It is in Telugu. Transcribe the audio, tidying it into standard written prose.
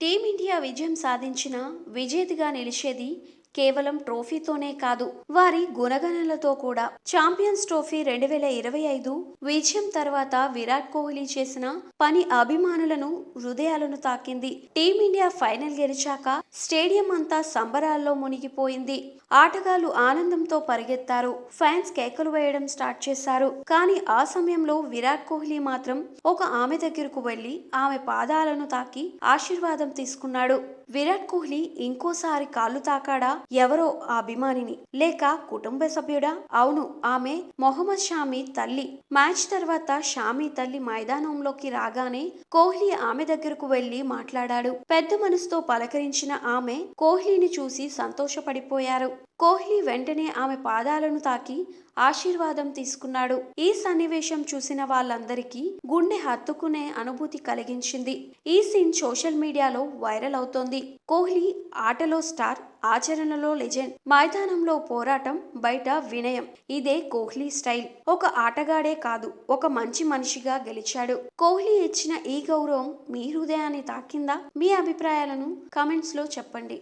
టీమిండియా విజయం సాధించిన విజేతగా నిలిచేది కేవలం ట్రోఫీతోనే కాదు, వారి గుణగణాలతో కూడా. ఛాంపియన్స్ ట్రోఫీ 2025 విజయం తర్వాత విరాట్ కోహ్లీ చేసిన పని అభిమానులను హృదయాలను తాకింది. టీమిండియా ఫైనల్ గెలిచాక స్టేడియం అంతా సంబరాల్లో మునిగిపోయింది. ఆటగాళ్లు ఆనందంతో పరిగెత్తారు, ఫ్యాన్స్ కేకలు వేయడం స్టార్ట్ చేశారు. కానీ ఆ సమయంలో విరాట్ కోహ్లీ మాత్రం ఒక ఆమె దగ్గరకు వెళ్లి ఆమె పాదాలను తాకి ఆశీర్వాదం తీసుకున్నాడు. విరాట్ కోహ్లీ ఇంకోసారి కాళ్ళు తాకాడా? ఎవరో ఆ అభిమానిని, లేక కుటుంబ సభ్యుడా? అవును, ఆమె మొహమ్మద్ షామీ తల్లి. మ్యాచ్ తర్వాత షామీ తల్లి మైదానంలోకి రాగానే కోహ్లీ ఆమె దగ్గరకు వెళ్లి మాట్లాడాడు. పెద్ద మనసుతో పలకరించిన ఆమె కోహ్లీని చూసి సంతోషపడిపోయారు. కోహ్లీ వెంటనే ఆమె పాదాలను తాకి ఆశీర్వాదం తీసుకున్నాడు. ఈ సన్నివేశం చూసిన వాళ్ళందరికీ గుండె హత్తుకునే అనుభూతి కలిగించింది. ఈ సీన్ సోషల్ మీడియాలో వైరల్ అవుతోంది. కోహ్లీ ఆటలో స్టార్, ఆచరణలో లెజెండ్. మైదానంలో పోరాటం, బయట వినయం. ఇదే కోహ్లీ స్టైల్. ఒక ఆటగాడే కాదు, ఒక మంచి మనిషిగా గెలిచాడు. కోహ్లీ ఇచ్చిన ఈ గౌరవం మీ హృదయాన్ని తాకిందా? మీ అభిప్రాయాలను కామెంట్స్ లో చెప్పండి.